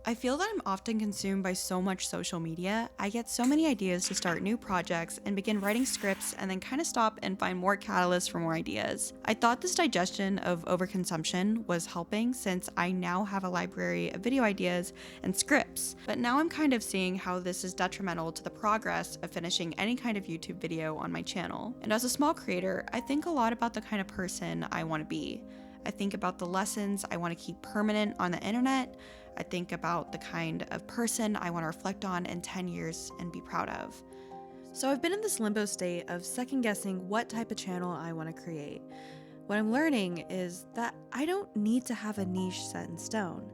I feel that I'm often consumed by so much social media. I get so many ideas to start new projects and begin writing scripts and then kind of stop and find more catalysts for more ideas. I thought this digestion of overconsumption was helping since I now have a library of video ideas and scripts, but now I'm kind of seeing how this is detrimental to the progress of finishing any kind of YouTube video on my channel. And as a small creator, I think a lot about the kind of person I want to be. I think about the lessons I want to keep permanent on the internet. I think about the kind of person I want to reflect on in 10 years and be proud of. So I've been in this limbo state of second guessing what type of channel I want to create. What I'm learning is that I don't need to have a niche set in stone.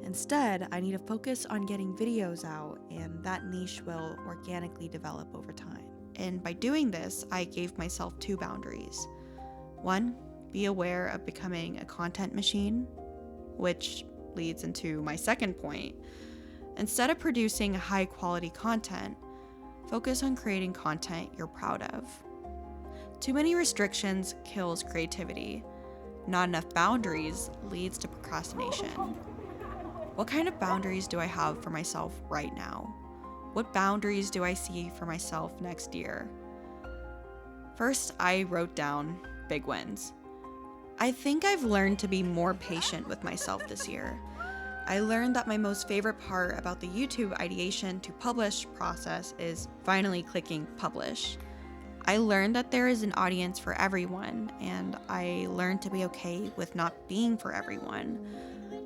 Instead, I need to focus on getting videos out, and that niche will organically develop over time. And by doing this, I gave myself two boundaries. One, be aware of becoming a content machine, which leads into my second point. Instead of producing high quality content, focus on creating content you're proud of. Too many restrictions kills creativity. Not enough boundaries leads to procrastination. What kind of boundaries do I have for myself right now? What boundaries do I see for myself next year? First, I wrote down big wins. I think I've learned to be more patient with myself this year. I learned that my most favorite part about the YouTube ideation to publish process is finally clicking publish. I learned that there is an audience for everyone, and I learned to be okay with not being for everyone.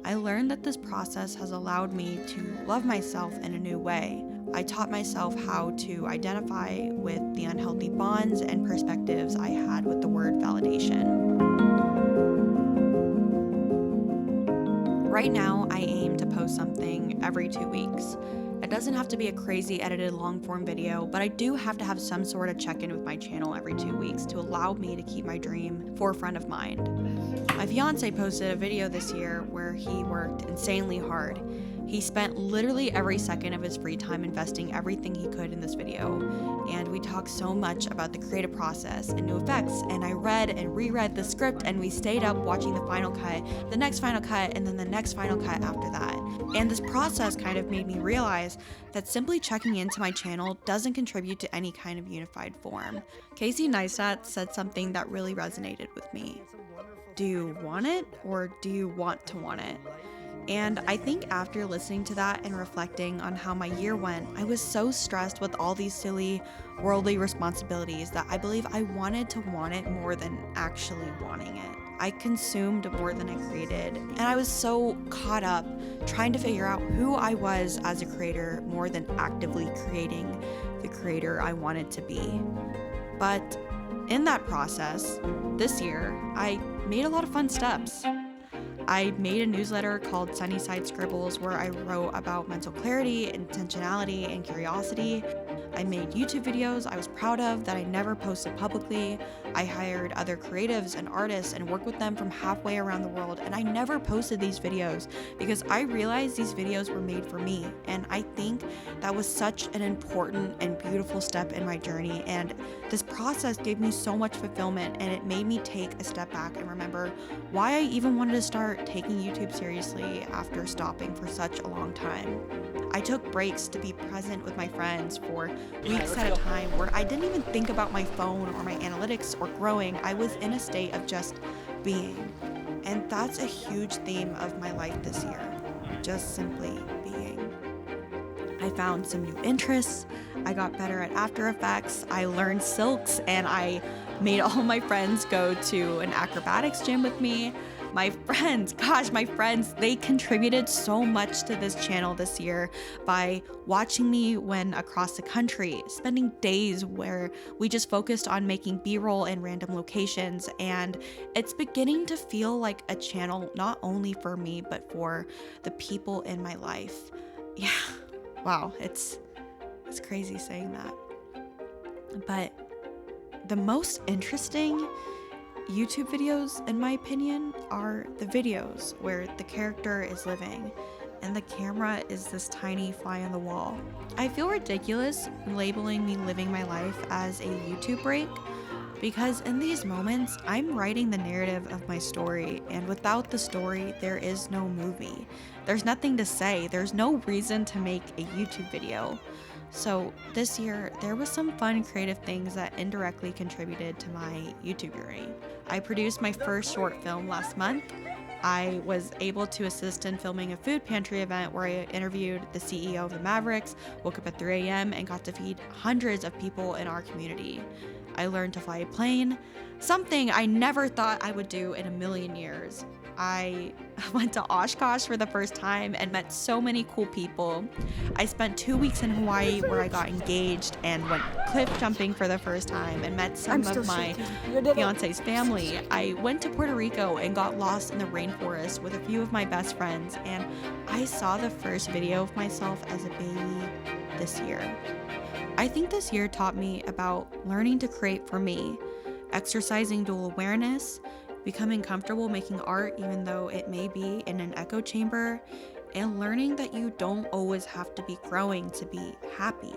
I learned that this process has allowed me to love myself in a new way. I taught myself how to identify with the unhealthy bonds and perspectives I had with the word validation. Right now, I aim to post something every 2 weeks. It doesn't have to be a crazy edited long form video, but I do have to have some sort of check-in with my channel every 2 weeks to allow me to keep my dream forefront of mind. My fiance posted a video this year where he worked insanely hard. He spent literally every second of his free time investing everything he could in this video, and we talked so much about the creative process and new effects, and I read and reread the script, and we stayed up watching the final cut, the next final cut, and then the next final cut after that. And this process kind of made me realize that simply checking into my channel doesn't contribute to any kind of unified form. Casey Neistat said something that really resonated with me. Do you want it, or do you want to want it? And I think after listening to that and reflecting on how my year went, I was so stressed with all these silly worldly responsibilities that I believe I wanted to want it more than actually wanting it. I consumed more than I created, and I was so caught up trying to figure out who I was as a creator more than actively creating the creator I wanted to be. But in that process, this year, I made a lot of fun steps. I made a newsletter called Sunnyside Scribbles where I wrote about mental clarity, intentionality, and curiosity. I made YouTube videos I was proud of that I never posted publicly. I hired other creatives and artists and worked with them from halfway around the world, and I never posted these videos because I realized these videos were made for me, and I think that was such an important and beautiful step in my journey, and this process gave me so much fulfillment, and it made me take a step back and remember why I even wanted to start taking YouTube seriously after stopping for such a long time. I took breaks to be present with my friends for weeks at a time where I didn't even think about my phone or my analytics or growing. I was in a state of just being. And that's a huge theme of my life this year, just simply being. I found some new interests. I got better at After Effects. I learned silks, and I made all my friends go to an acrobatics gym with me. My friends, they contributed so much to this channel this year by watching me when across the country, spending days where we just focused on making B-roll in random locations, and it's beginning to feel like a channel not only for me, but for the people in my life. Yeah, wow, it's crazy saying that. But the most interesting YouTube videos, in my opinion, are the videos where the character is living and the camera is this tiny fly on the wall. I feel ridiculous labeling me living my life as a YouTube break, Because in these moments, I'm writing the narrative of my story, and without the story, there is no movie. There's nothing to say, there's no reason to make a YouTube video. So this year, there was some fun creative things that indirectly contributed to my YouTube journey. I produced my first short film last month. I was able to assist in filming a food pantry event where I interviewed the CEO of the Mavericks, woke up at 3 a.m., and got to feed hundreds of people in our community. I learned to fly a plane, something I never thought I would do in a million years. I went to Oshkosh for the first time and met so many cool people. I spent 2 weeks in Hawaii where I got engaged and went cliff jumping for the first time and met some of my fiance's family. I went to Puerto Rico and got lost in the rainforest with a few of my best friends, and I saw the first video of myself as a baby this year. I think this year taught me about learning to create for me, exercising dual awareness, becoming comfortable making art even though it may be in an echo chamber, and learning that you don't always have to be growing to be happy.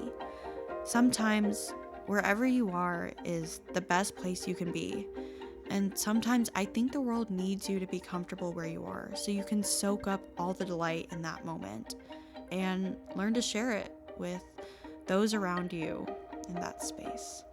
Sometimes wherever you are is the best place you can be. And sometimes I think the world needs you to be comfortable where you are so you can soak up all the delight in that moment and learn to share it with those around you in that space.